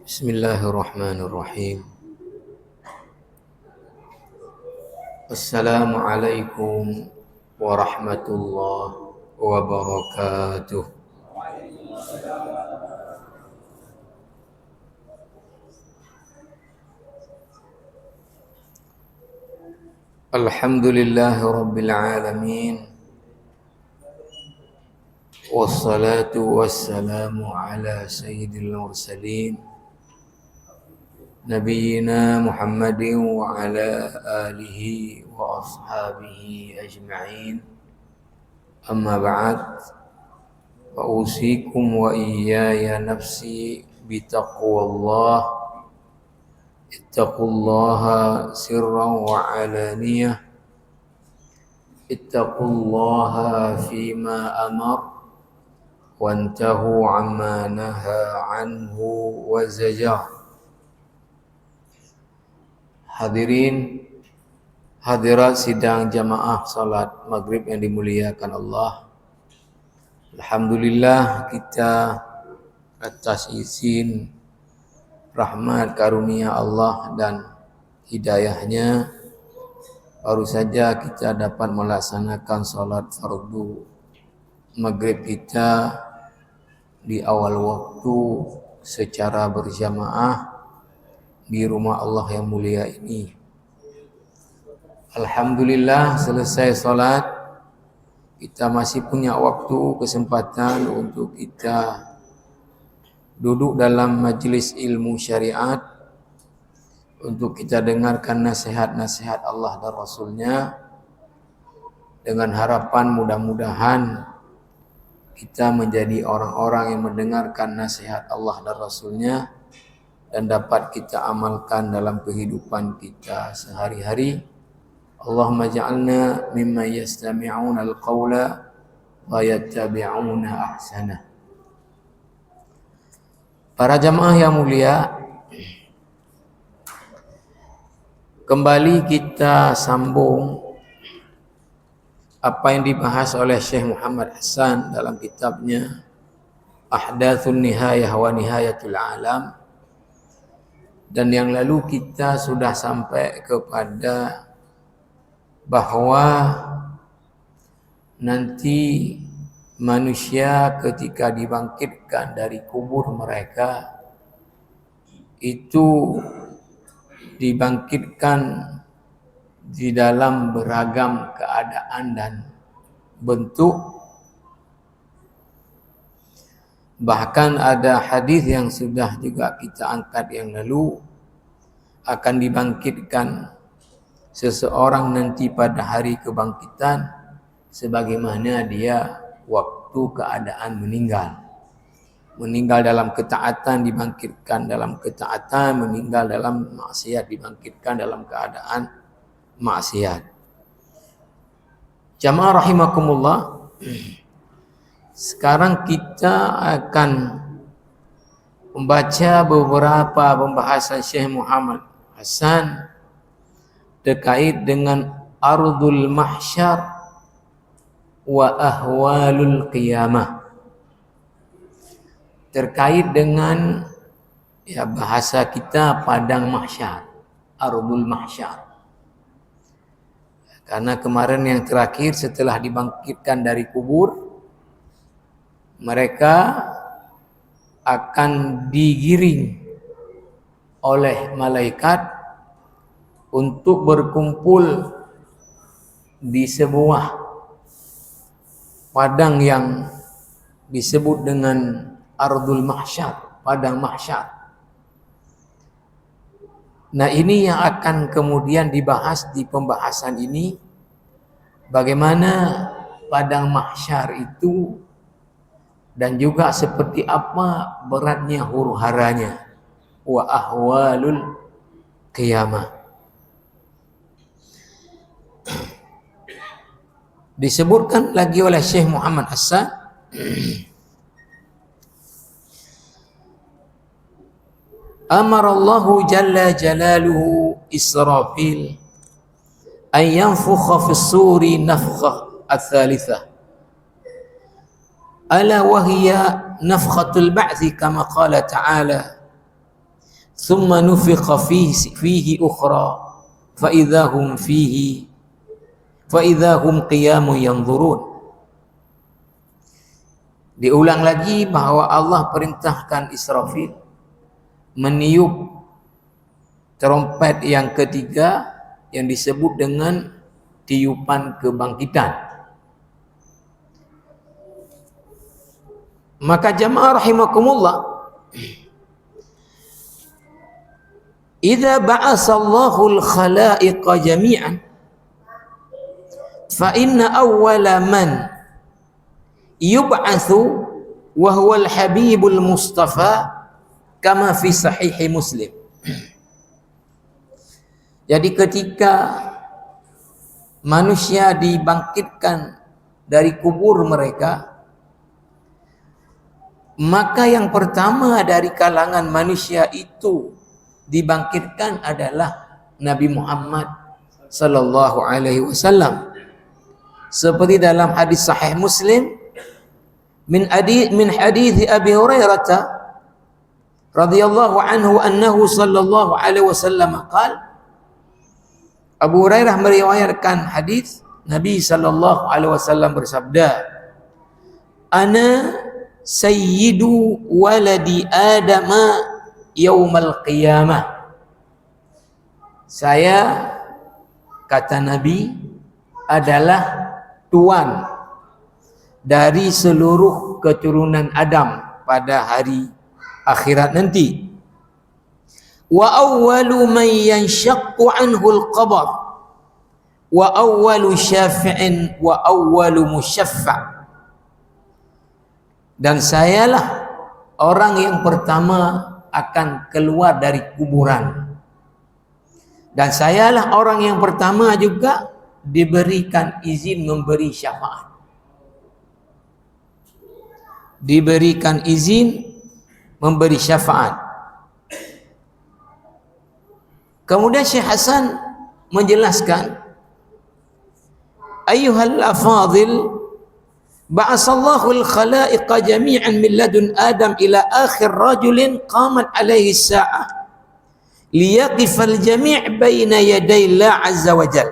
Bismillahirrahmanirrahim. Assalamualaikum warahmatullahi wabarakatuh. Alhamdulillahi rabbil alamin. Wassalatu wassalamu ala sayyidil mursalin Nabiyyina Muhammadin wa ala alihi wa ashabihi ajma'in. Amma ba'd. Wa usikum wa iyaya nafsi bitaqwallah. Ittaqullaha sirran wa alaniyah. Ittaqullaha fima amar. Wantahu amma naha anhu wa zajar. Hadirin hadirat sidang jamaah salat maghrib yang dimuliakan Allah. Alhamdulillah, kita atas izin rahmat karunia Allah dan hidayahnya baru saja kita dapat melaksanakan salat fardu maghrib kita di awal waktu secara berjamaah di rumah Allah yang mulia ini. Alhamdulillah, selesai solat kita masih punya waktu, kesempatan untuk kita duduk dalam majlis ilmu syariat untuk kita dengarkan nasihat-nasihat Allah dan Rasulnya, dengan harapan mudah-mudahan kita menjadi orang-orang yang mendengarkan nasihat Allah dan Rasulnya dan dapat kita amalkan dalam kehidupan kita sehari-hari. Allahumma ja'alna mimman yastami'una al-qawla wa yattabi'una ahsana. Para jamaah yang mulia, kembali kita sambung apa yang dibahas oleh Syekh Muhammad Hasan dalam kitabnya Ahdathun Nihayah wa Nihayatul Alam. Dan yang lalu kita sudah sampai kepada bahawa nanti manusia ketika dibangkitkan dari kubur mereka itu dibangkitkan di dalam beragam keadaan dan bentuk. Bahkan ada hadis yang sudah juga kita angkat yang lalu, akan dibangkitkan seseorang nanti pada hari kebangkitan sebagaimana dia waktu keadaan meninggal. Meninggal dalam ketaatan dibangkitkan dalam ketaatan, meninggal dalam maksiat dibangkitkan dalam keadaan maksiat. Jamaah rahimakumullah, sekarang kita akan membaca beberapa pembahasan Syekh Muhammad Hasan terkait dengan ardul mahsyar wa ahwalul qiyamah. Terkait dengan bahasa kita padang mahsyar, ardul mahsyar. Karena kemarin yang terakhir setelah dibangkitkan dari kubur, mereka akan digiring oleh malaikat untuk berkumpul di sebuah padang yang disebut dengan ardul mahsyar, padang mahsyar. Nah, ini yang akan kemudian dibahas di pembahasan ini, bagaimana padang mahsyar itu dan juga seperti apa beratnya huru-haranya, wa ahwalul qiyamah. Disebutkan lagi oleh Syekh Muhammad Hasan amarallahu jalla jalaluhu Israfil an yanfukha fis suri nafkhah ats-tsalitsah ala wa hiya nafkhatul ba'thi kama qala ta'ala thumma nufikha fihi ukhra fa idahum qiyamun yanzurun. Diulang lagi bahawa Allah perintahkan Israfil meniup trompet yang ketiga yang disebut dengan tiupan kebangkitan. Maka jamaah rahimakumullah, idza ba'asallahu al-khalaiqa jami'an fa inna awwala man yub'atsu wa huwa al-habibul mustafa kama fi sahih Muslim. Jadi ketika manusia dibangkitkan dari kubur mereka, maka yang pertama dari kalangan manusia itu dibangkitkan adalah Nabi Muhammad sallallahu alaihi wasallam. Seperti dalam hadis sahih Muslim min hadis Abi Hurairah radhiyallahu anhu annahu sallallahu alaihi wasallam qala, Abu Hurairah meriwayatkan hadis Nabi sallallahu alaihi wasallam bersabda, ana sayyidu waladi adama yaumal qiyamah. Saya, kata Nabi, adalah tuan dari seluruh keturunan Adam pada hari akhirat nanti. Wa awwalu man yanshaqqu anhu al-qabr wa awwalu syafi'in wa awwalu musyaffa'. Dan sayalah orang yang pertama akan keluar dari kuburan, dan sayalah orang yang pertama juga diberikan izin memberi syafaat, diberikan izin memberi syafaat. Kemudian Syekh Hasan menjelaskan, ayyuhal afadil, ba'asallahu al-khalaiqa jami'an min ladun Adam ila akhir rajulin qamat alaihi as-sa'ah liyaqifal jami' baina yaday Allah azza wa jal.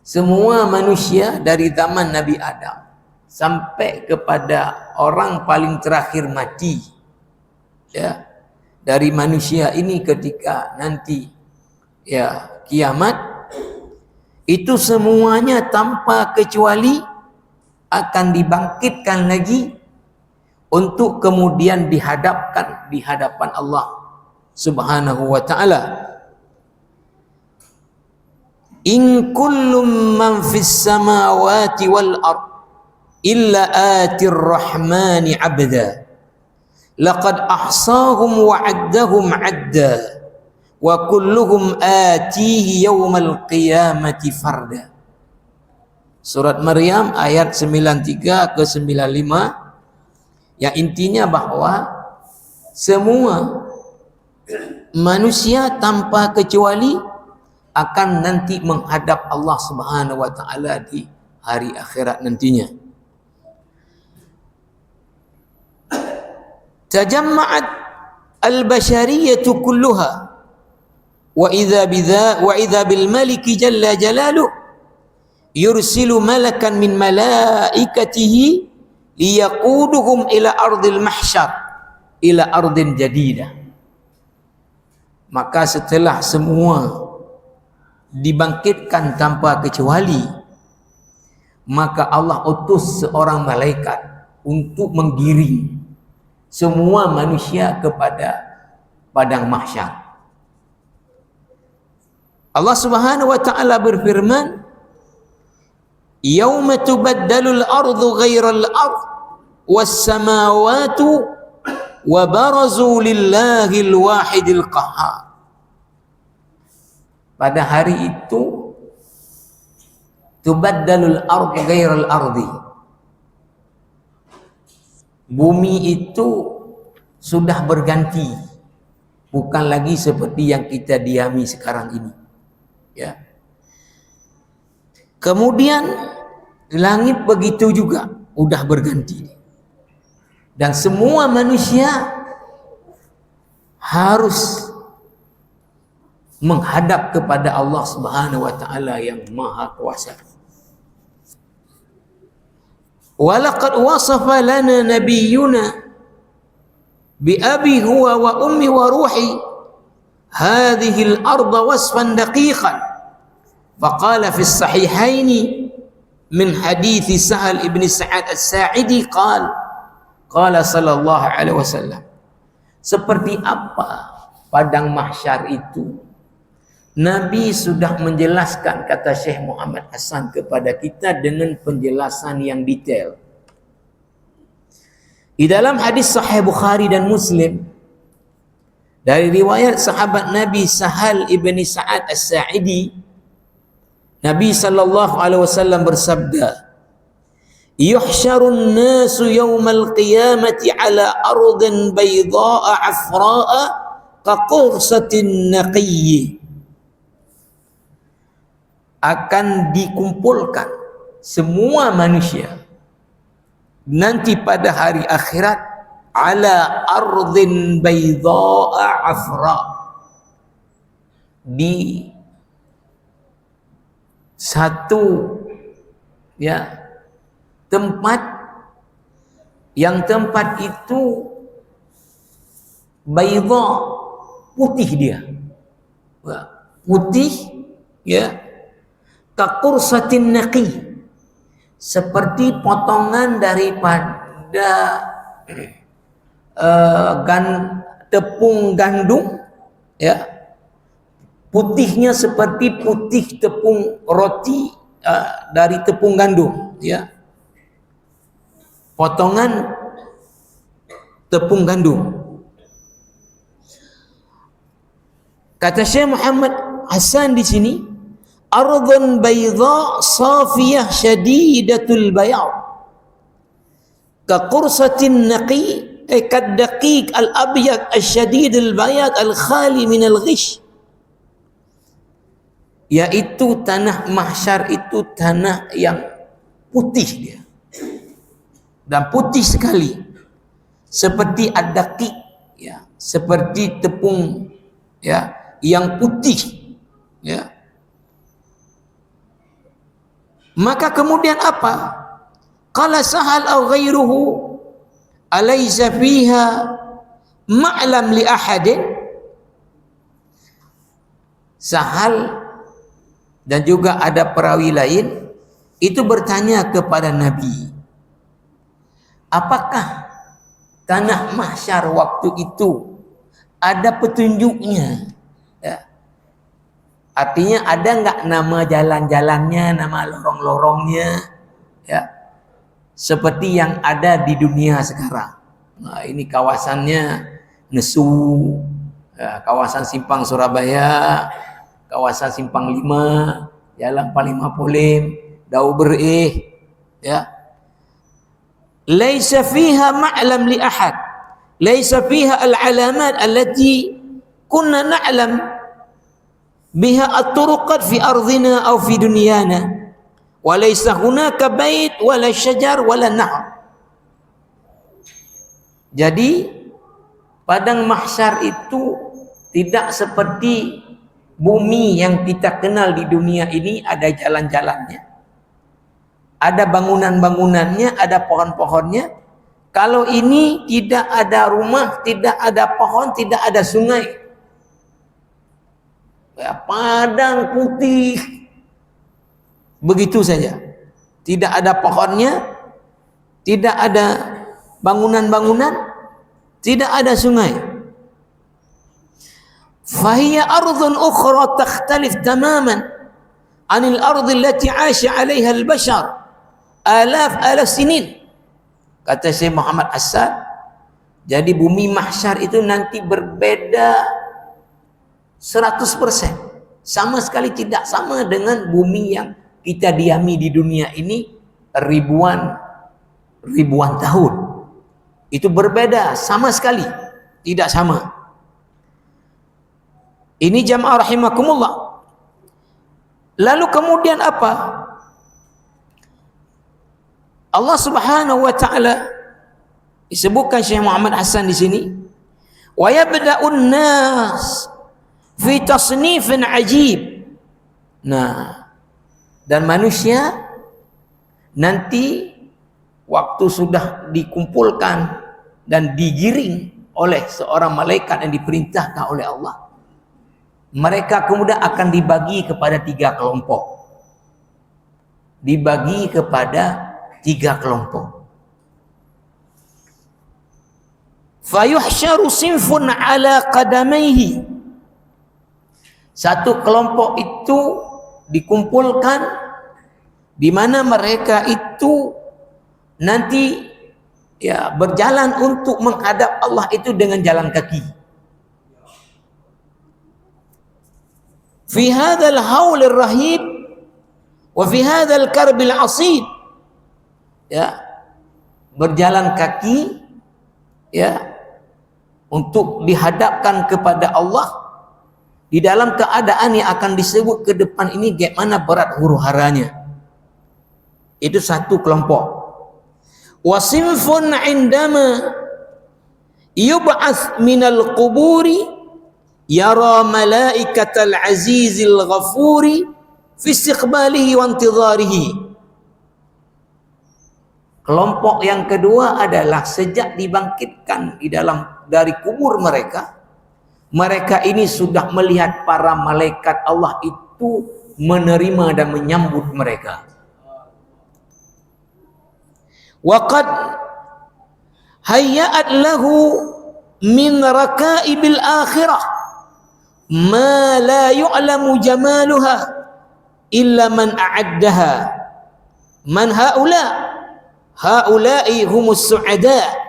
Semua manusia dari zaman Nabi Adam sampai kepada orang paling terakhir mati, ya, dari manusia ini ketika nanti ya kiamat, itu semuanya tanpa kecuali akan dibangkitkan lagi untuk kemudian dihadapkan di hadapan Allah Subhanahu wa ta'ala. In kullum man fis samawati wal ard illa atir rahmani abda laqad ahsahum wa addahum adda wa kulluhum atihi yawmal qiyamati farda. Surat Maryam ayat 93 ke 95, yang intinya bahwa semua manusia tanpa kecuali akan nanti menghadap Allah Subhanahu wa ta'ala di hari akhirat nantinya. Tajamma'at al-bashariyatu kulluha wa idza bil maliki jalla jalaluhu yursilu malakan min malaikatihi liyaquduhum ila ardil mahsyar ila ardin jadidah. Maka setelah semua dibangkitkan tanpa kecuali, maka Allah utus seorang malaikat untuk menggiring semua manusia kepada padang mahsyar. Allah Subhanahu wa ta'ala berfirman, yauma tubaddalu al-ardu ghairal ard was-samawati wa barazu lillahi al-wahidil qahhar. Pada hari itu tubaddalul ardu ghairal ardi, bumi itu sudah berganti, bukan lagi seperti yang kita diami sekarang ini, ya. Kemudian langit begitu juga sudah berganti, dan semua manusia harus menghadap kepada Allah Subhanahu wa taala yang Maha Kuasa. Wa laqad wasafa lana nabiyyuna bi abi huwa wa ummi wa ruhi hadhihi al-ardh wasfan daqiqan. Faqala fi as-sahihain min hadits Sahal ibn Sa'ad as-Sa'idi qala sallallahu alaihi wasallam, seperti apa padang mahsyar itu Nabi sudah menjelaskan, kata Syekh Muhammad Hasan kepada kita dengan penjelasan yang detail. Di dalam hadis Sahih Bukhari dan Muslim dari riwayat sahabat Nabi Sahal ibn Sa'ad as-Sa'idi, Nabi sallallahu alaihi wasallam bersabda, "Yuhsyarun nasu yawmal qiyamati ala ardin bayda'a afra'a ka qursatin naqiyyi." Akan dikumpulkan semua manusia nanti pada hari akhirat ala ardhin bayda'a afra, di satu tempat yang tempat itu bayda, putih dia, putih kakursatin naqi, seperti potongan daripada tepung gandum, putihnya seperti putih tepung roti dari tepung gandum, potongan tepung gandum. Kata Syekh Muhammad Hasan di sini, ardhun bayda safiyah syadidatul bayad ka qursatin naqi kad daqiq al abyad asyadid al bayad al khali min al ghish, yaitu tanah mahsyar itu tanah yang putih dia, dan putih sekali, seperti ad-daqiq, seperti tepung yang putih, Maka kemudian apa? Qala Sahal aw ghairuhu alaysa fiha ma'lam li ahadin. Sahal dan juga ada perawi lain itu bertanya kepada Nabi, apakah tanah mahsyar waktu itu ada petunjuknya? Artinya ada enggak nama jalan-jalannya, nama lorong-lorongnya, seperti yang ada di dunia sekarang. Nah, ini kawasannya Nesu, kawasan Simpang Surabaya, kawasan Simpang 5, Jalan Panglima Polim, Dau Bereh, Laisa fiha ma'lam li ahad, laisa fiha al-alamat allati kunna na'lam biha at-turuqat fi ardhina aw fi dunyana, wa laysa hunaka bait wala syajar wala nahr. Jadi padang mahsyar itu tidak seperti bumi yang kita kenal di dunia ini, ada jalan-jalannya, ada bangunan-bangunannya, ada pohon-pohonnya. Kalau ini tidak ada rumah, tidak ada pohon, tidak ada sungai, padang putih begitu saja, tidak ada pohonnya, tidak ada bangunan-bangunan, tidak ada sungai. Fahiya ardhun ukhra takhtalif tamaman anil ardi allati 'asha 'alayha al-bashar alaf sinin. Kata Syekh Muhammad Hasan, jadi bumi mahsyar itu nanti berbeda 100%, sama sekali tidak sama dengan bumi yang kita diami di dunia ini ribuan tahun. Itu berbeda sama sekali, tidak sama. Ini jamaah rahimakumullah. Lalu kemudian apa? Allah Subhanahu wa taala disebutkan Syekh Muhammad Hasan di sini, Wa yabda'un nas fi tasnifin ajib. Nah, dan manusia nanti waktu sudah dikumpulkan dan digiring oleh seorang malaikat yang diperintahkan oleh Allah, mereka kemudian akan dibagi kepada 3 kelompok. Dibagi kepada 3 kelompok. Fayuhsyaru sinfun ala qadamaihi. Satu kelompok itu dikumpulkan di mana mereka itu nanti ya berjalan untuk menghadap Allah itu dengan jalan kaki. Fi hadzal haulir rahib wa fi hadzal karbil asib. Ya, berjalan kaki ya untuk dihadapkan kepada Allah di dalam keadaan yang akan disebut ke depan ini bagaimana berat huru-haranya. Itu satu kelompok. Wa sinfun indama yub'ats minal quburi yara malaikatal azizil ghafuri fi istiqbalihi wa intidharihi. Kelompok yang kedua adalah sejak dibangkitkan dari kubur mereka, mereka ini sudah melihat para malaikat Allah itu menerima dan menyambut mereka. Wa qad hayya'at lahu min rakaibil akhirah ma la yu'lamu jamaluha illa man a'addaha. Man haula'i humus su'ada.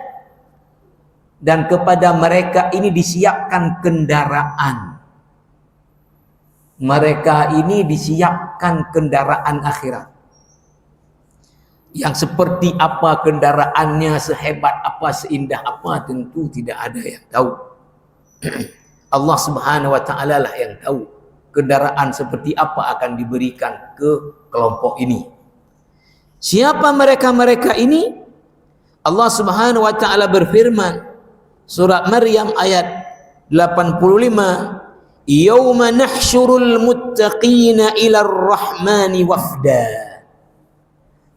Dan kepada mereka ini disiapkan kendaraan. Mereka ini disiapkan kendaraan akhirat. Yang seperti apa kendaraannya, sehebat apa, seindah apa, tentu tidak ada yang tahu. Allah Subhanahu wa taala lah yang tahu kendaraan seperti apa akan diberikan ke kelompok ini. Siapa mereka-mereka ini? Allah Subhanahu wa taala berfirman surat Maryam ayat 85, yauma nahsyurul muttaqina ilar rahmani wafda.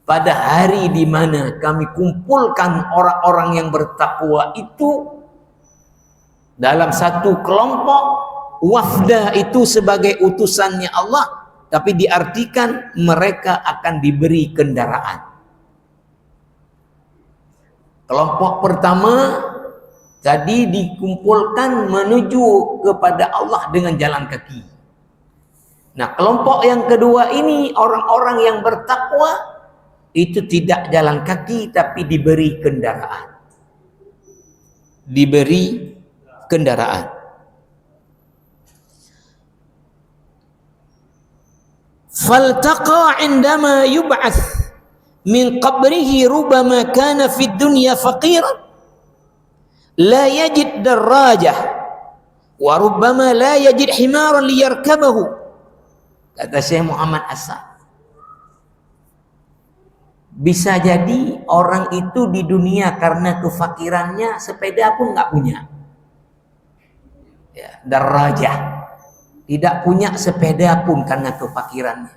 Pada hari di mana kami kumpulkan orang-orang yang bertakwa itu dalam satu kelompok. Wafda itu sebagai utusannya Allah, tapi diartikan mereka akan diberi kendaraan. Kelompok pertama tadi dikumpulkan menuju kepada Allah dengan jalan kaki. Nah, kelompok yang kedua ini orang-orang yang bertakwa itu tidak jalan kaki tapi diberi kendaraan. Diberi kendaraan. Faltaqa indama yub'ats min qabrihi rubama kana fid dunya faqiran la yajid darajah wa rubbama la yajid himaran liyarkabahu. Kata Syekh Muhammad Hasan, bisa jadi orang itu di dunia karena kefakirannya sepeda pun nggak punya. Ya, darajah, tidak punya sepeda pun karena kefakirannya.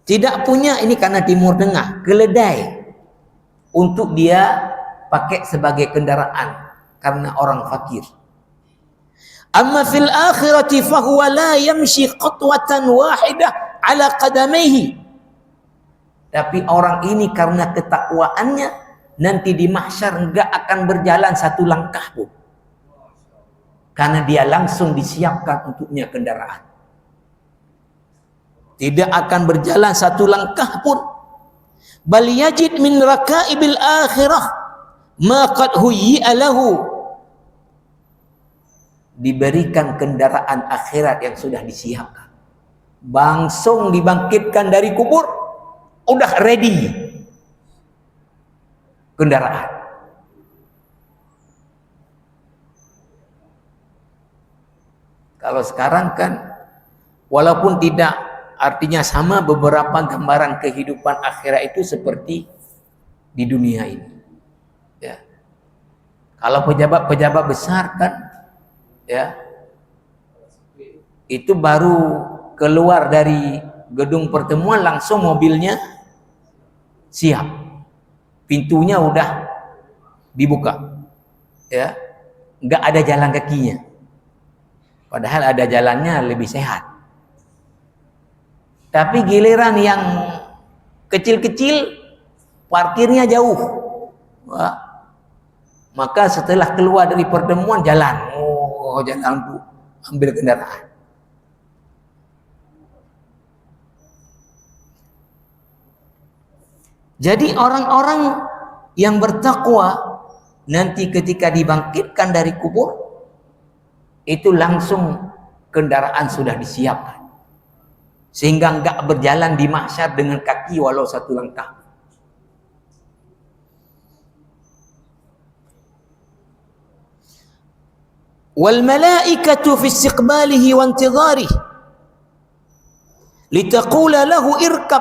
Tidak punya ini karena Timur Tengah, keledai untuk dia pakai sebagai kendaraan karena orang fakir. Amma fil akhirati fahuwa la yamshi qatwatan wahidah ala qadamaihi. Tapi orang ini karena ketakwaannya nanti di mahsyar enggak akan berjalan satu langkah pun. Karena dia langsung disiapkan untuknya kendaraan. Tidak akan berjalan satu langkah pun. Bal yajid min rakaibil akhirah ma qad huyyi'a lahu. Diberikan kendaraan akhirat yang sudah disiapkan. Langsung dibangkitkan dari kubur, udah ready kendaraan. Kalau sekarang kan walaupun tidak artinya sama, beberapa gambaran kehidupan akhirat itu seperti di dunia ini. Ya. Kalau pejabat-pejabat besar kan, ya, itu baru keluar dari gedung pertemuan langsung mobilnya siap, pintunya udah dibuka, ya, nggak ada jalan kakinya, padahal ada jalannya lebih sehat. Tapi giliran yang kecil-kecil parkirnya jauh. Wah, maka setelah keluar dari pertemuan jalan untuk ambil kendaraan. Jadi orang-orang yang bertakwa nanti ketika dibangkitkan dari kubur itu langsung kendaraan sudah disiapkan, sehingga enggak berjalan di mahsyar dengan kaki walau satu langkah. Wal malaikatu fi istiqbalihi wa intidharihi litaqula lahu irkab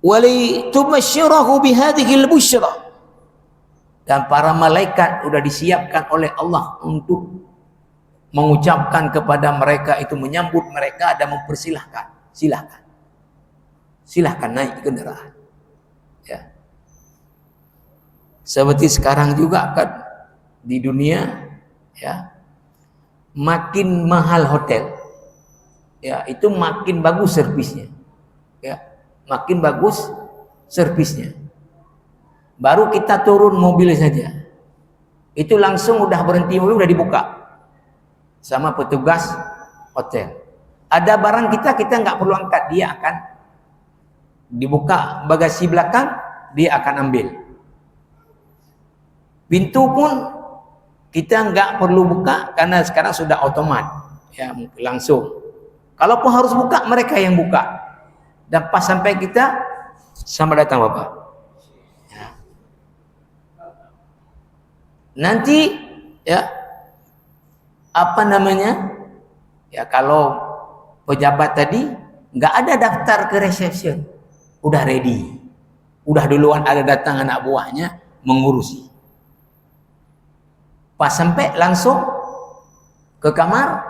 wa litumashshirahu bihadhihi al-bushra. Dan para malaikat sudah disiapkan oleh Allah untuk mengucapkan kepada mereka itu, menyambut mereka dan mempersilahkan, silahkan naik kendaraan, ya. Seperti sekarang juga kan di dunia, ya, makin mahal hotel, ya, itu makin bagus servisnya, ya, makin bagus servisnya. Baru kita turun mobil saja, itu langsung udah berhenti mobil, udah dibuka sama petugas hotel. Ada barang kita nggak perlu angkat, dia akan dibuka bagasi belakang, dia akan ambil. Pintu pun kita nggak perlu buka karena sekarang sudah otomat, ya, langsung. Kalaupun harus buka, mereka yang buka. Dan pas sampai kita, selamat datang Bapak. Ya. Nanti, ya, apa namanya? Ya, kalau pejabat tadi nggak ada daftar ke reception, udah ready, udah duluan ada datang anak buahnya mengurusi. Pas sampai langsung ke kamar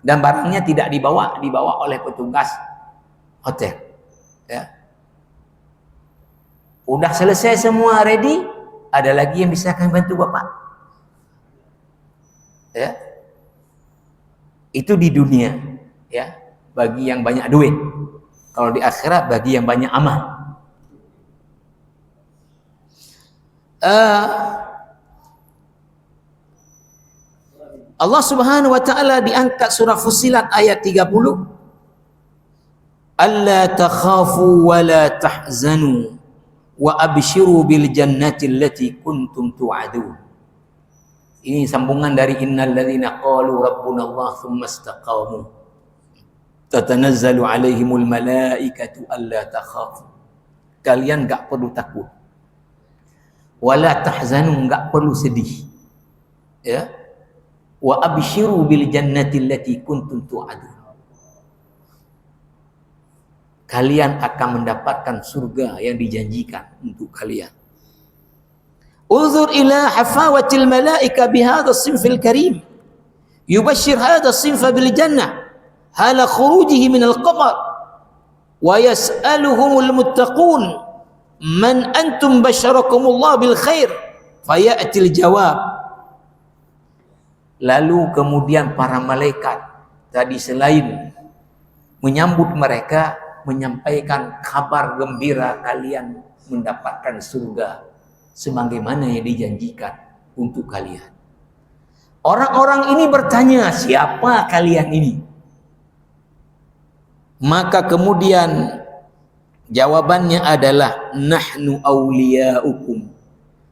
dan barangnya tidak dibawa oleh petugas hotel, ya. Udah selesai semua ready, ada lagi yang bisa kami bantu Bapak, ya. Itu di dunia, ya, bagi yang banyak duit. Kalau di akhirat bagi yang banyak amal. Allah Subhanahu wa taala diangkat surah Fussilat ayat 30. Alla takhafu wa la tahzanu wa abshiru bil jannati allati kuntum tu'adun. Ini sambungan dari innal ladzina qalu rabbuna Allah tsumma istaqamu tatanazzalu alaihimul malaikatu alla takhafu. Kalian enggak perlu takut. Wala tahzanu, enggak perlu sedih. Ya. Wa abshiru bil jannati allati kuntum tu'adun. Kalian akan mendapatkan surga yang dijanjikan untuk kalian. Unzur ila hafawatil malaika bihadha as-sinfil karim. Yubashshir hadha as-sinfa bil jannah hala khurujihi min al-qabr wa yas'aluhumul muttaqun man antum basharakumullah bil khair fayatil jawab. Lalu kemudian para malaikat tadi selain menyambut mereka, menyampaikan kabar gembira kalian mendapatkan surga sebagaimana yang dijanjikan untuk kalian. Orang-orang ini bertanya, siapa kalian ini? Maka kemudian jawabannya adalah nahnu awliyaukum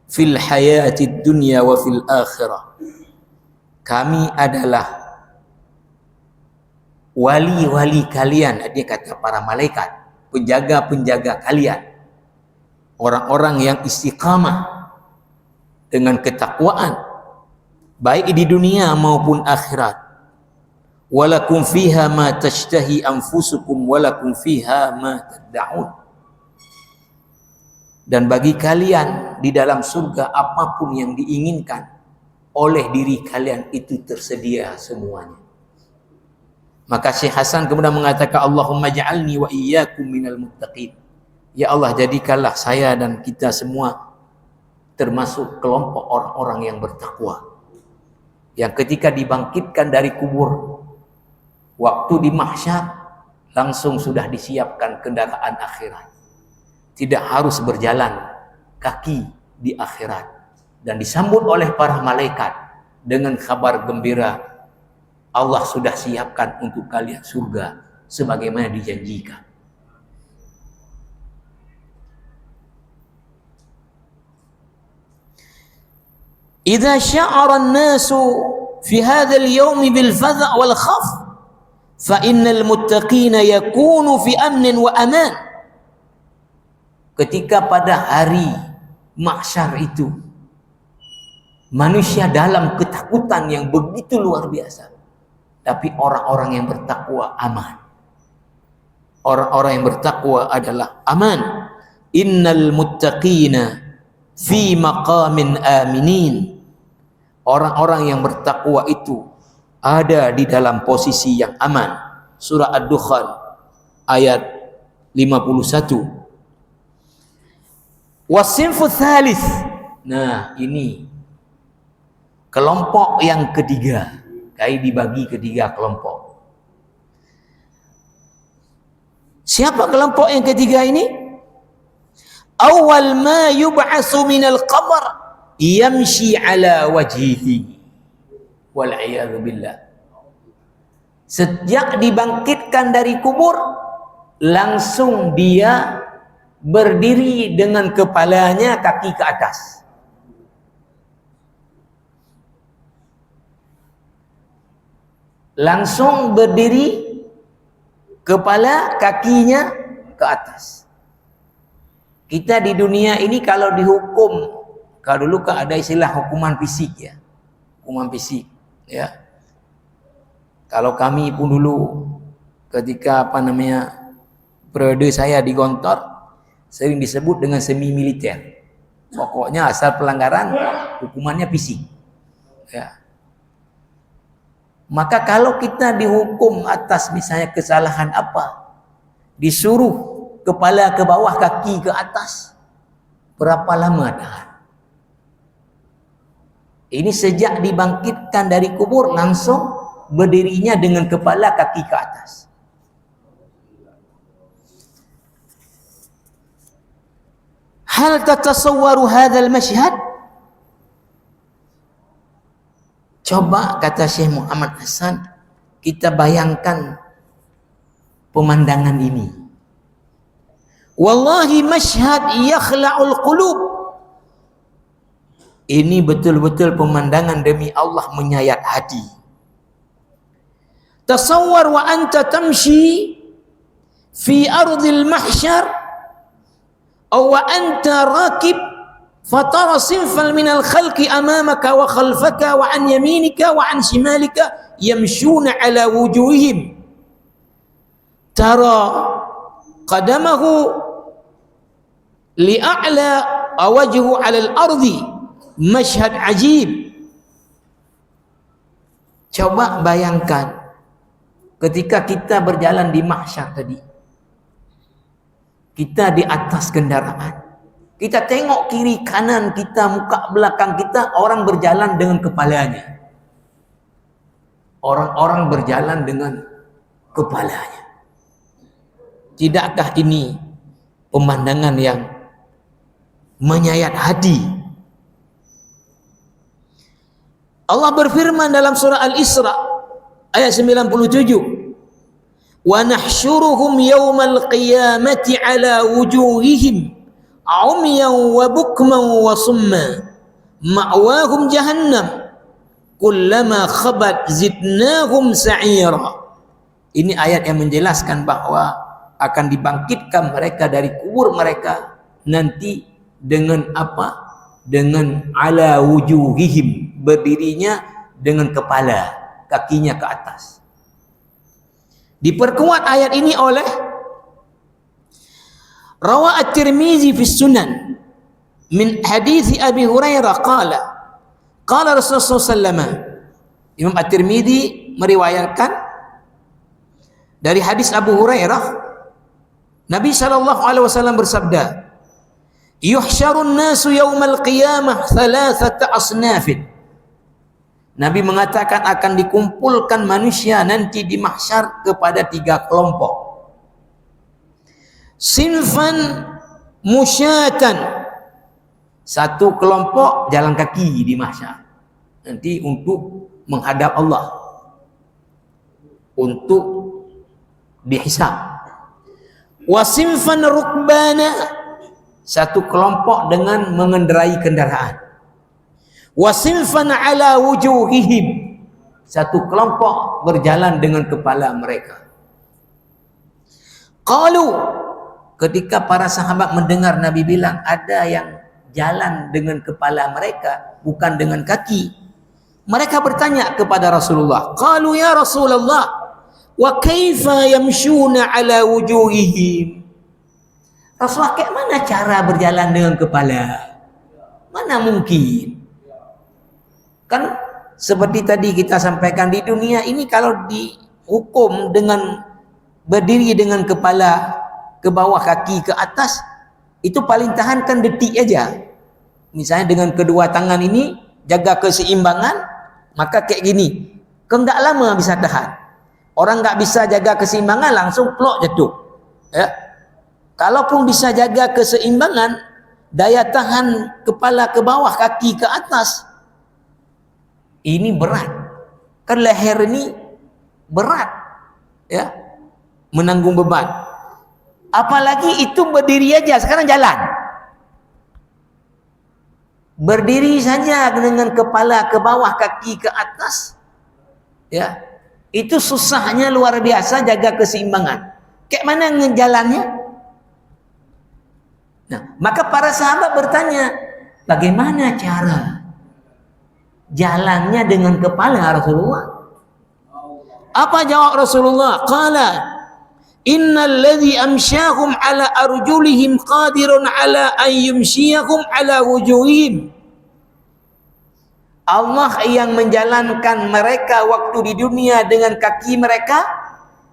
fil hayatid dunya wa fil akhirah. Kami adalah wali-wali kalian, dia kata para malaikat, penjaga-penjaga kalian, orang-orang yang istiqamah dengan ketakwaan baik di dunia maupun akhirat. Walakum fiha ma tashtahi anfusukum walakum fiha ma tad'un. Dan bagi kalian di dalam surga apapun yang diinginkan oleh diri kalian itu tersedia semuanya. Maka Syekh Hasan kemudian mengatakan, Allahumma ja'alni wa iyyakum minal muttaqin. Ya Allah, jadikanlah saya dan kita semua termasuk kelompok orang-orang yang bertakwa, yang ketika dibangkitkan dari kubur, waktu di mahsyar langsung sudah disiapkan kendaraan akhirat. Tidak harus berjalan kaki di akhirat, dan disambut oleh para malaikat dengan kabar gembira, Allah sudah siapkan untuk kalian surga sebagaimana dijanjikan. Idza sya'ara an-nasu fi hadzal yawm bil fadha' wal khaf fa innal muttaqina yakunu fi amnin wa aman. Ketika pada hari mahsyar itu manusia dalam ketakutan yang begitu luar biasa, tapi orang-orang yang bertakwa aman. Orang-orang yang bertakwa adalah aman. Innal muttaqina fi maqamin aminin. Orang-orang yang bertakwa itu ada di dalam posisi yang aman. Surah Ad-Dukhan ayat 51. Wasinfu thalith. Nah, ini kelompok yang ketiga. Kayak dibagi ketiga kelompok. Siapa kelompok yang ketiga ini? Awal ma yub'asu minal qabr yamshi ala wajhihi. Wal'iyadhu billah. Sejak dibangkitkan dari kubur, langsung dia berdiri dengan kepalanya kaki ke atas. Langsung berdiri, kepala kakinya ke atas. Kita di dunia ini kalau dihukum, kalau dulu kan ada istilah hukuman fisik ya. Hukuman fisik ya. Kalau kami pun dulu ketika periode saya di Gontor, sering disebut dengan semi militer. Pokoknya asal pelanggaran hukumannya fisik. Ya. Maka kalau kita dihukum atas misalnya kesalahan apa, disuruh kepala ke bawah, kaki ke atas, berapa lama tahan? Ini sejak dibangkitkan dari kubur langsung berdirinya dengan kepala kaki ke atas. Hal tatasawwaru hadzal masyhad? Coba, kata Syekh Muhammad Hasan, kita bayangkan pemandangan ini. Wallahi masyhad yakhla'ul qulub. Ini betul-betul pemandangan demi Allah menyayat hati. Tasawwar wa anta tamshi fi ardil mahsyar أو أنت راكب فترى صنفا من الخلق أمامك وخلفك وعن يمينك وعن شمالك يمشون على وجوههم ترى قدمه لأعلى وجهه على الأرض مشهد عجيب. Coba bayangkan ketika kita berjalan di mahsyar tadi, kita di atas kendaraan, kita tengok kiri kanan kita, muka belakang kita, orang berjalan dengan kepalanya. Orang-orang berjalan dengan kepalanya. Tidakkah ini pemandangan yang menyayat hati? Allah berfirman dalam surah Al-Isra ayat 97. Wa nahsyuruhum yawmal qiyamati ala wujuhihim umyan wa bukman wa summa ma'wahum jahannam kullama khabat zidnahum sa'ira. Ini ayat yang menjelaskan bahwa akan dibangkitkan mereka dari kubur mereka nanti dengan apa? Dengan ala wujuhihim, berdirinya dengan kepala, kakinya ke atas. Diperkuat ayat ini oleh Rawa At-Tirmizi fi Sunan min hadis Abi Hurairah qala Rasulullah SAW. Imam At-Tirmidzi meriwayatkan dari hadis Abu Hurairah, Nabi SAW bersabda, yuhsyarun nasu yaumal qiyamah thalathata asnafin. Nabi mengatakan akan dikumpulkan manusia nanti di mahsyar kepada 3 kelompok. Sinfan musyatan, satu kelompok jalan kaki di mahsyar nanti untuk menghadap Allah, untuk dihisab. Wasinfan rukbana, satu kelompok dengan mengendarai kendaraan. Wasinfan ala wujuhihim, satu kelompok berjalan dengan kepala mereka. Qalu, ketika para sahabat mendengar Nabi bilang ada yang jalan dengan kepala mereka, bukan dengan kaki, mereka bertanya kepada Rasulullah. Qalu ya Rasulullah, wa kaifa yamshuna ala wujuhihim? Rasulullah, kayak mana cara berjalan dengan kepala? Mana mungkin? Kan seperti tadi kita sampaikan, di dunia ini kalau dihukum dengan berdiri dengan kepala ke bawah, kaki ke atas, itu paling tahan kan detik aja. Misalnya dengan kedua tangan ini jaga keseimbangan, maka kayak gini, enggak lama bisa tahan. Orang enggak bisa jaga keseimbangan langsung plok jatuh. Ya. Kalaupun bisa jaga keseimbangan, daya tahan kepala ke bawah, kaki ke atas, ini berat. Kan leher ini berat, ya, menanggung beban. Apalagi itu berdiri aja, sekarang jalan. Berdiri saja dengan kepala ke bawah, kaki ke atas, ya, itu susahnya luar biasa jaga keseimbangan. Kayak mana ngejalannya? Nah, maka para sahabat bertanya, bagaimana cara jalannya dengan kepala Rasulullah? Apa jawab Rasulullah? Qala innal ladzi amsyahum ala arjulihim qadirun ala an yumshiyahum ala wujuhihim. Allah yang menjalankan mereka waktu di dunia dengan kaki mereka,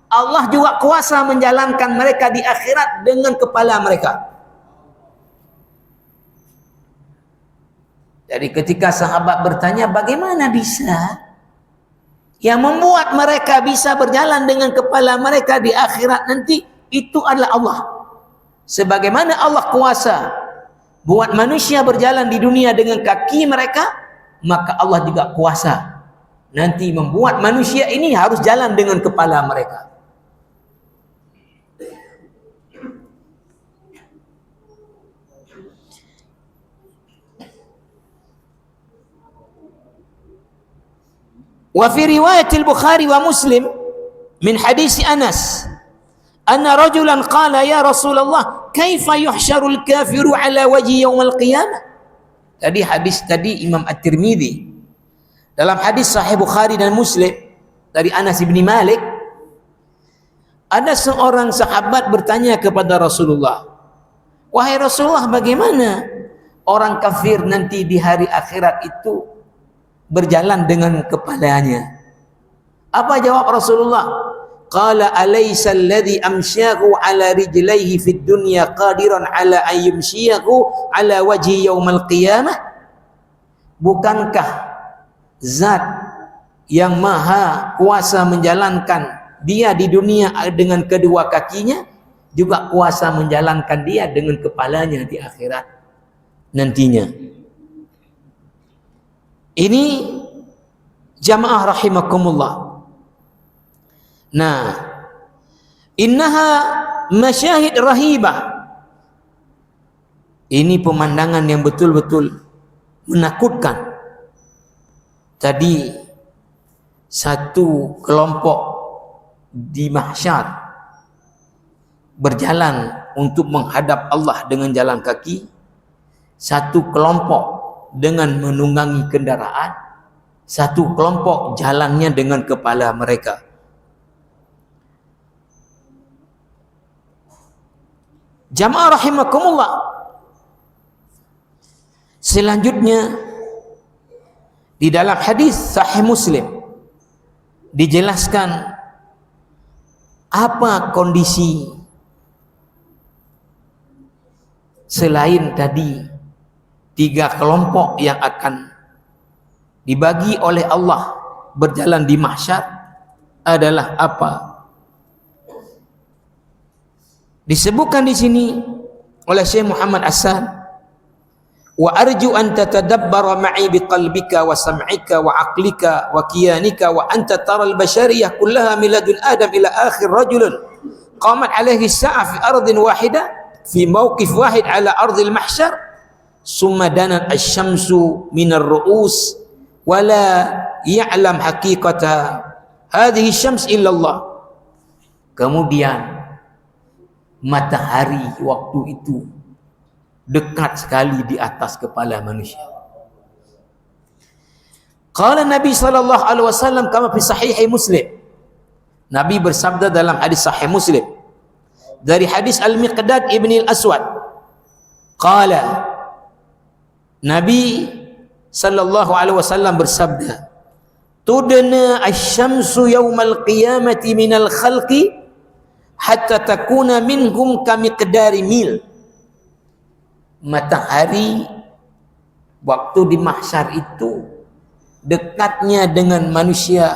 Allah juga kuasa menjalankan mereka di akhirat dengan kepala mereka. Jadi ketika sahabat bertanya, bagaimana bisa? Yang membuat mereka bisa berjalan dengan kepala mereka di akhirat nanti, itu adalah Allah. Sebagaimana Allah kuasa buat manusia berjalan di dunia dengan kaki mereka, maka Allah juga kuasa nanti membuat manusia ini harus jalan dengan kepala mereka. Wa fi riwayat al-Bukhari wa Muslim min hadis Anas anna rajulan qala ya Rasulullah kaifa yuhsyarul kafiru ala wajhi yaumil qiyamah. Tadi hadis tadi Imam At-Tirmidzi, dalam hadis Sahih Bukhari dan Muslim dari Anas bin Malik, ada seorang sahabat bertanya kepada Rasulullah, wahai Rasulullah, bagaimana orang kafir nanti di hari akhirat itu berjalan dengan kepalanya? Apa jawab Rasulullah? Qala alaysa alladhi amsyahu ala rijlaihi fid dunya qadiran ala an yumshiyahu ala wajhi yaumal qiyamah? Bukankah zat yang maha kuasa menjalankan dia di dunia dengan kedua kakinya juga kuasa menjalankan dia dengan kepalanya di akhirat nantinya? Ini jamaah rahimakumullah. Nah, innaha masyahid rahibah. Ini pemandangan yang betul-betul menakutkan. Tadi satu kelompok di mahsyar berjalan untuk menghadap Allah dengan jalan kaki, satu kelompok dengan menunggangi kendaraan, satu kelompok jalannya dengan kepala mereka. Jamaah rahimakumullah, Selanjutnya di dalam hadis Sahih Muslim dijelaskan apa kondisi selain tadi 3 kelompok yang akan dibagi oleh Allah berjalan di mahsyar adalah apa? Disebutkan di sini oleh Syekh Muhammad Hassan, wa arju an tatadabbara ma'i biqalbika wa sam'ika wa aqlika wa kiyanika wa anta tara al-bashariyah kullaha min ladun adam ila akhir rajulun qamat alaihi as-sa'a fi ardin wahidah fi mawqif wahid ala ardil mahsyar summa danat asy-syamsu min ar-ru'us wa la ya'lam haqiqata hadhihi syams illa Allah. Kemudian matahari waktu itu dekat sekali di atas kepala manusia. Qala Nabi sallallahu alaihi wasallam kama fi sahih Muslim. Nabi bersabda dalam hadis sahih Muslim dari hadis Al-Miqdad ibn al-Aswad. Qala Nabi sallallahu alaihi wasallam bersabda, tudna asy-syamsu yaumal qiyamati minal khalqi hatta takuna minhum kamiqdari mil. Matahari waktu di mahsyar itu dekatnya dengan manusia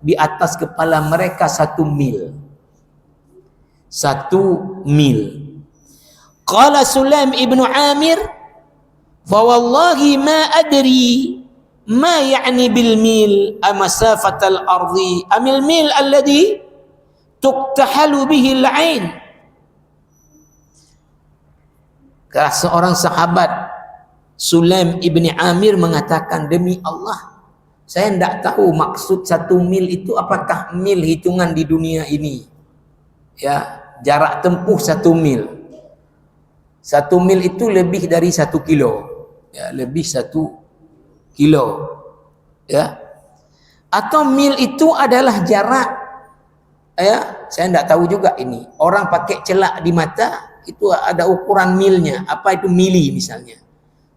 di atas kepala mereka 1 mil. 1 mil. Qala Sulaim ibnu Amir, fa wallahi ma adri ma ya'ni bil mil amasafatal ardi amil mil alladhi tuqtahalu bihi al-ain. Seorang sahabat Sulaim ibni Amir mengatakan, demi Allah saya tidak tahu maksud 1 mil itu apakah mil hitungan di dunia ini, ya, jarak tempuh 1 mil. 1 mil itu lebih dari 1 kilo, ya, lebih 1 kilo, ya, atau mil itu adalah jarak, ya, saya tidak tahu juga ini. Orang pakai celak di mata itu ada ukuran milnya, apa itu mili misalnya.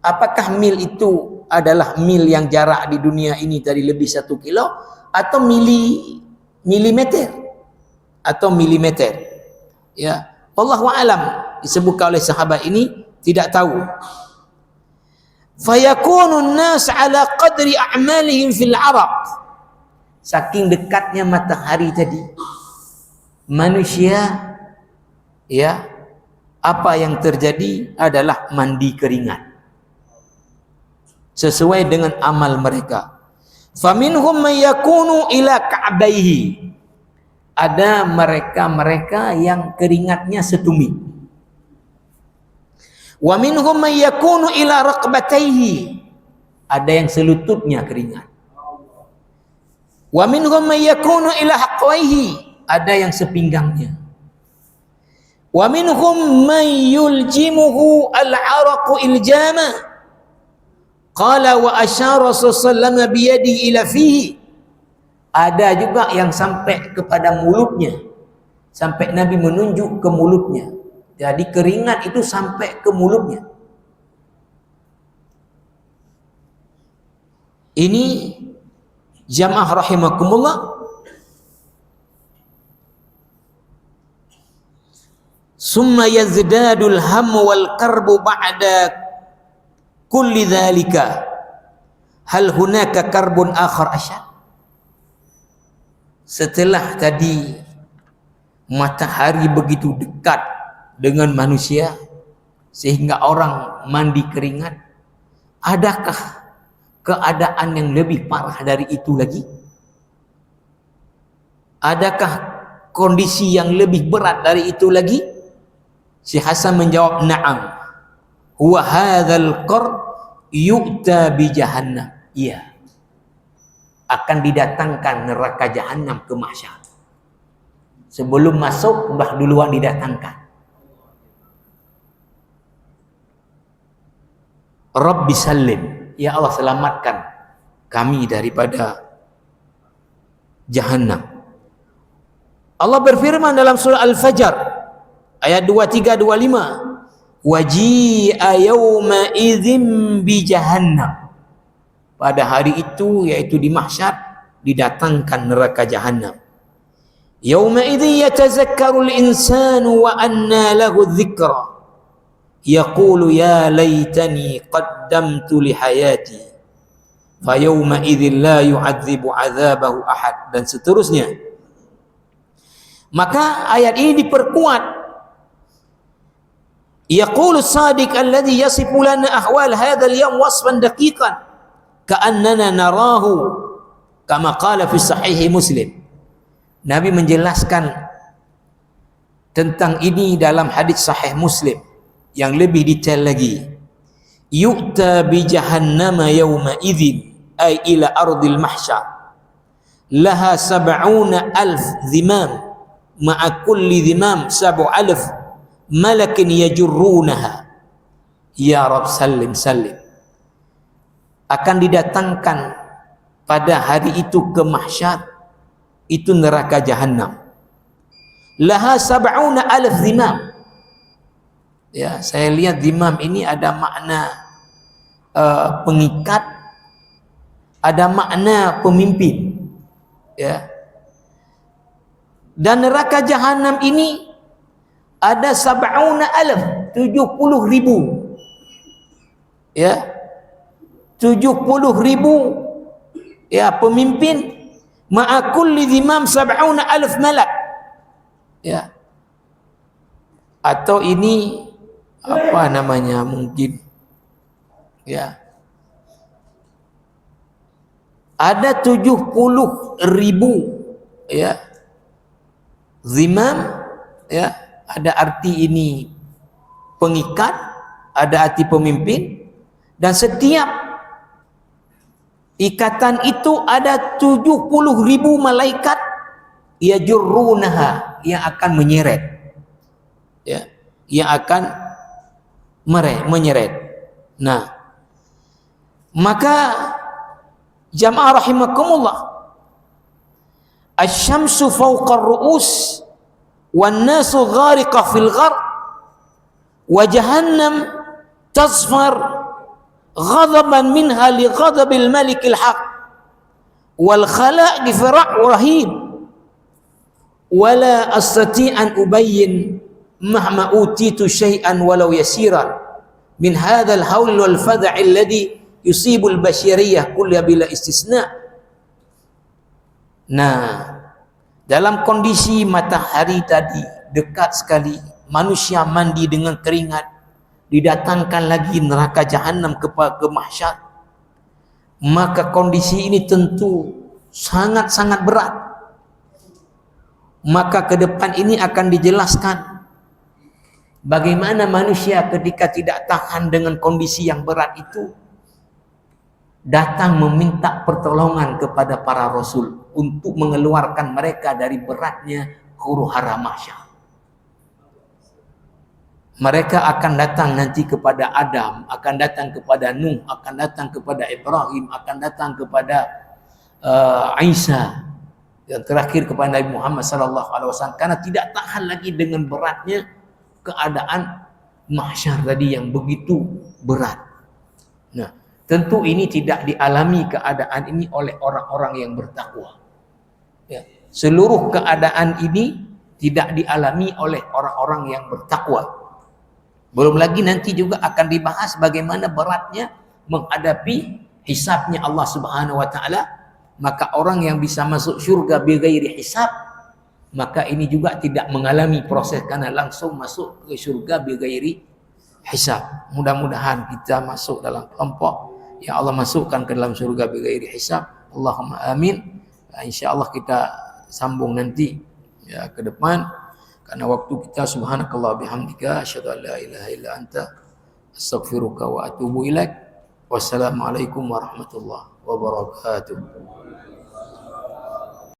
Apakah mil itu adalah mil yang jarak di dunia ini dari lebih 1 kilo atau milimeter atau milimeter, ya, wallahu alam. Disebutkan oleh sahabat ini tidak tahu. Fayakunu an-nas ala qadri a'malihim fil 'araq. Saking dekatnya matahari tadi, manusia, ya, apa yang terjadi adalah mandi keringat sesuai dengan amal mereka. Faminhum may yakunu ila ka'baihi. Ada mereka yang keringatnya setumit. Wa minhum may yakunu ila raqbatayhi. Ada yang selututnya keringat. Wa minhum may yakunu ila haqwaihi. Ada yang sepinggangnya. Wa minhum man yuljimuhu al-'araqu iljama. Qala wa asyara sallallahu biyadihi ila fihi. Ada juga yang sampai kepada mulutnya, sampai Nabi menunjuk ke mulutnya. Jadi keringat itu sampai ke mulutnya. Ini jamaah rahimakumullah, summa yazdadul hammu wal karbu ba'da kulli dhalika hal hunaka karbun akhar asyad. Setelah tadi matahari begitu dekat dengan manusia sehingga orang mandi keringat, adakah keadaan yang lebih parah dari itu lagi? Adakah kondisi yang lebih berat dari itu lagi? Syekh Hasan menjawab, na'am, huwa hadzal qarb yu'ta bi jahannam. Iya, akan didatangkan neraka jahanam ke mahsyar. Sebelum masuk sudah duluan didatangkan. Rabbi salim, ya Allah selamatkan kami daripada jahanam. Allah berfirman dalam surah Al-Fajr ayat 23-25, waji'a yawma idzin bi jahannam. Pada hari itu, yaitu di mahsyar, didatangkan neraka jahannam. Yawma idzin yatazakkaru al-insanu wa anna lahu dzikra. Yaqulu ya laitani qaddamtu li hayati. Fa yawma idzin la yu'adzibu 'adzabahu ahad, dan seterusnya. Maka ayat ini diperkuat. Yaqulu as-sadiq alladhi yasifu lana ahwal hadzal yawm wasfan daqiqan ka'annana narahu kama qala fi sahih Muslim. Nabi menjelaskan tentang ini dalam hadis sahih Muslim yang lebih detail lagi. Yu'ta bi jahannama yawma idzin ay ila ardil mahsyar laha 70,000 zimam ma'a kulli zimam 7,000 malakin yajurrunaha. Ya Rabb sallim sallim. Akan didatangkan pada hari itu ke mahsyar, itu neraka jahannam. Laha 70,000 zimam. Ya, saya lihat zimam ini ada makna pengikat, ada makna pemimpin. Ya. Dan neraka jahannam ini ada 70,000, 70,000. Ya. 70,000 ya pemimpin, ma'a kulli zimam 70,000 malak. Ya. Atau ini apa namanya, mungkin ya, ada 70,000 ya zimam, ya, ada arti ini pengikat, ada arti pemimpin, dan setiap ikatan itu ada 70,000 malaikat yajurrunaha, yang akan menyeret, ya, yang akan menyeret. Nah, maka jamaah rahimakumullah, asy-syamsu fawqa ar-ru'us wan nasu ghariqa fil gharq wa jahannam tasfar ghadaban minha li ghadabil malikil haq wal khalaq firaq rahim wala astati an ubayyin mahma utitu syai'an walau yasiran min hadzal haul wal fadh' alladhi yusibul bashariyah kullaha bila istisna. Nah, dalam kondisi matahari tadi dekat sekali, manusia mandi dengan keringat, didatangkan lagi neraka jahannam ke mahsyar, maka kondisi ini tentu sangat-sangat berat. Maka ke depan ini akan dijelaskan bagaimana manusia ketika tidak tahan dengan kondisi yang berat itu datang meminta pertolongan kepada para rasul untuk mengeluarkan mereka dari beratnya huru-hara mahsyar. Mereka akan datang nanti kepada Adam, akan datang kepada Nuh, akan datang kepada Ibrahim, akan datang kepada Isa, yang terakhir kepada Nabi Muhammad SAW, karena tidak tahan lagi dengan beratnya keadaan mahsyar tadi yang begitu berat. Nah, tentu ini tidak dialami keadaan ini oleh orang-orang yang bertakwa. Ya, seluruh keadaan ini tidak dialami oleh orang-orang yang bertakwa. Belum lagi nanti juga akan dibahas bagaimana beratnya menghadapi hisabnya Allah Subhanahu wa taala. Maka orang yang bisa masuk syurga bighairi hisab, maka ini juga tidak mengalami proses karena langsung masuk ke syurga bighairi hisab. Mudah-mudahan kita masuk dalam kelompok yang Allah masukkan ke dalam syurga bighairi hisab. Allahumma amin. InsyaAllah kita sambung nanti ya ke depan, karena waktu kita. Subhanakallah bihamdika asyhadu an la ilaha illa anta astaghfiruka wa atubu ilaik. Wassalamualaikum warahmatullahi wabarakatuh.